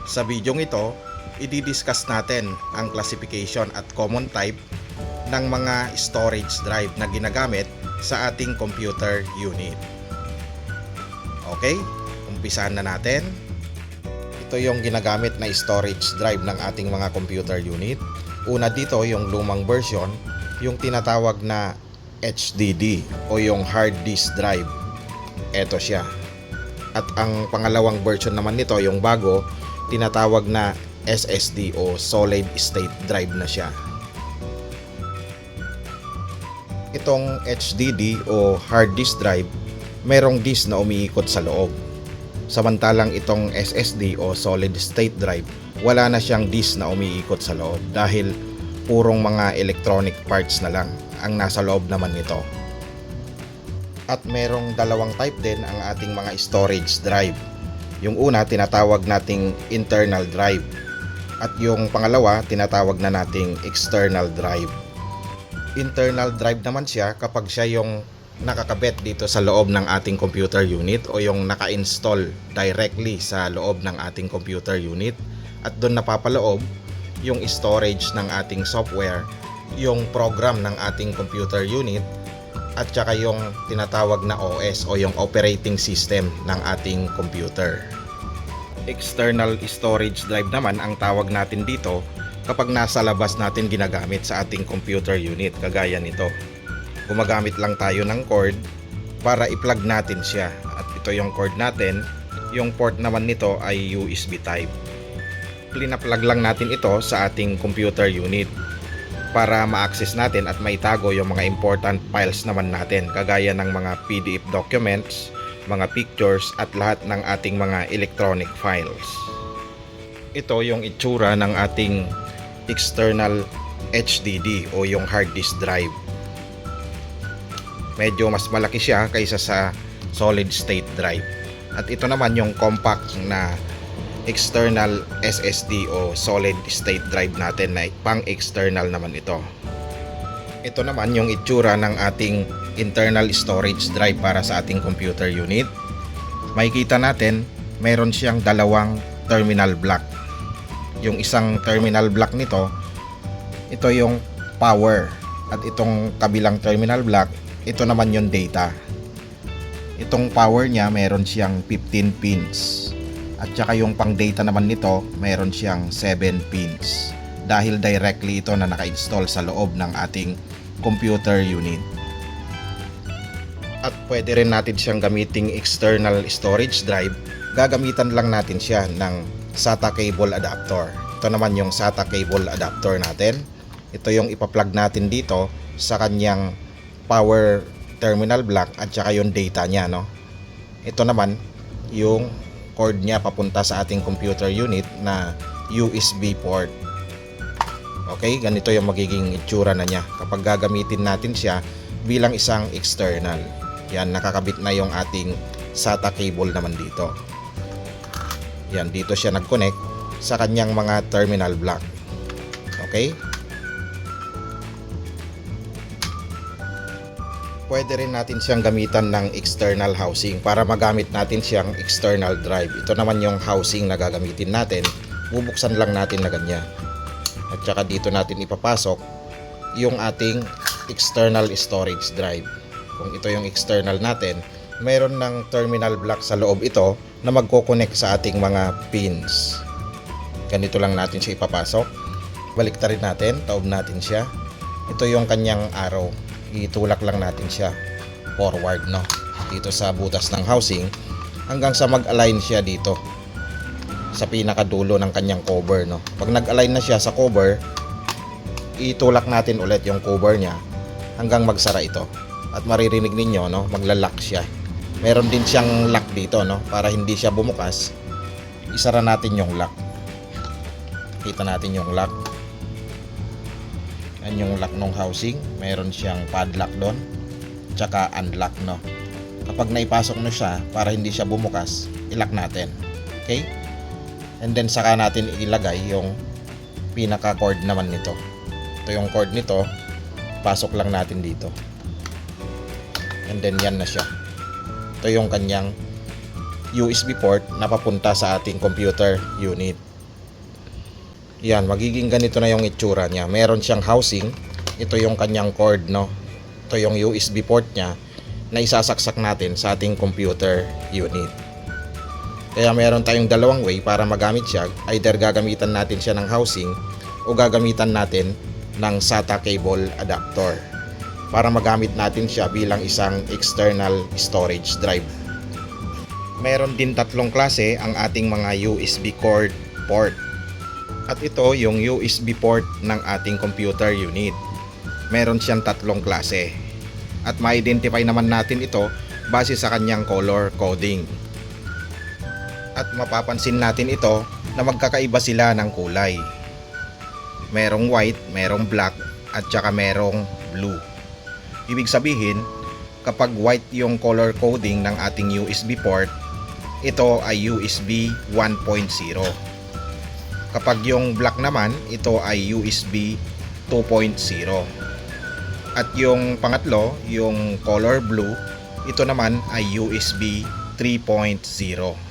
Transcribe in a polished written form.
Sa videong ito, i-discuss natin ang classification at common type ng mga storage drive na ginagamit sa ating computer unit. Okay, umpisahan na natin. Ito yung ginagamit na storage drive ng ating mga computer unit. Una dito yung lumang version, yung tinatawag na HDD o yung hard disk drive. Ito siya. At ang pangalawang version naman nito, yung bago, tinatawag na SSD o solid state drive na siya. Itong HDD o hard disk drive, merong disk na umiikot sa loob. Samantalang itong SSD o solid state drive, wala na siyang disk na umiikot sa loob dahil purong mga electronic parts na lang ang nasa loob naman nito. At merong dalawang type din ang ating mga storage drive. Yung una tinatawag nating internal drive at yung pangalawa tinatawag na nating external drive. Internal drive naman siya kapag siya yung nakakabit dito sa loob ng ating computer unit o yung naka-install directly sa loob ng ating computer unit at doon napapaloob yung storage ng ating software, yung program ng ating computer unit at saka yung tinatawag na OS o yung operating system ng ating computer. External storage drive naman ang tawag natin dito kapag nasa labas natin ginagamit sa ating computer unit, kagaya nito. Gumagamit lang tayo ng cord para i-plug natin siya at ito yung cord natin, yung port naman nito ay USB type. Plina-plug lang natin ito sa ating computer unit para ma-access natin at maitago yung mga important files naman natin kagaya ng mga PDF documents, mga pictures at lahat ng ating mga electronic files. Ito yung itsura ng ating external HDD o yung hard disk drive. Medyo mas malaki siya kaysa sa solid state drive. At ito naman yung compact na external SSD o solid state drive natin na pang external naman ito. Ito naman yung itsura ng ating internal storage drive para sa ating computer unit. Makikita natin meron siyang dalawang terminal block. Yung isang terminal block nito, ito yung power at itong kabilang terminal block, ito naman yung data. Itong power niya meron siyang 15 pins at saka yung pang data naman nito meron siyang 7 pins dahil directly ito na naka-install sa loob ng ating computer unit. At pwede rin natin siyang gamiting external storage drive. Gagamitan lang natin siya ng SATA cable adapter. Ito naman yung SATA cable adapter natin. Ito yung ipa-plug natin dito sa kanyang power terminal block at saka yung data niya, no? Ito naman yung cord niya papunta sa ating computer unit na USB port. Okay, ganito yung magiging itsura na niya kapag gagamitin natin siya bilang isang external. Yan, nakakabit na yung ating SATA cable naman dito. Yan, dito siya nag-connect sa kanyang mga terminal block. Okay? Pwede rin natin siyang gamitan ng external housing para magamit natin siyang external drive. Ito naman yung housing na gagamitin natin. Bubuksan lang natin na ganyan. At saka dito natin ipapasok yung ating external storage drive. Kung ito yung external natin, mayroon ng terminal block sa loob ito na magko-connect sa ating mga pins. Ganito lang natin siya ipapasok. Baliktarin natin, taob natin siya. Ito yung kanyang arrow. Itulak lang natin siya forward, no, dito sa butas ng housing hanggang sa mag-align siya dito sa pinakadulo ng kanyang cover, no. Pag nag-align na siya sa cover, itulak natin ulit yung cover niya hanggang magsara ito at maririnig ninyo, no, magla-lock siya. Meron din siyang lock dito, no, para hindi siya bumukas. Isara natin yung lock. Kita natin yung lock. Yan yung lock ng housing, meron siyang padlock doon tsaka unlock, no. Kapag naipasok na siya, para hindi siya bumukas, i-lock natin. Okay, and then saka natin ilagay yung pinaka cord naman nito. Ito yung cord nito, pasok lang natin dito and then yan na siya. Ito yung kanyang USB port na papunta sa ating computer unit. Yan, magiging ganito na yung itsura niya. Meron siyang housing. Ito yung kanyang cord, no? Ito yung USB port niya na isasaksak natin sa ating computer unit. Kaya meron tayong dalawang way para magamit siya. Either gagamitan natin siya ng housing o gagamitan natin ng SATA cable adapter para magamit natin siya bilang isang external storage drive. Meron din tatlong klase ang ating mga USB cord port. At ito yung USB port ng ating computer unit. Meron siyang tatlong klase. At ma-identify naman natin ito base sa kanyang color coding. At mapapansin natin ito na magkakaiba sila ng kulay. Merong white, merong black, at saka merong blue. Ibig sabihin, kapag white yung color coding ng ating USB port, ito ay USB 1.0. Kapag yung black naman, ito ay USB 2.0. At yung pangatlo, yung color blue, ito naman ay USB 3.0.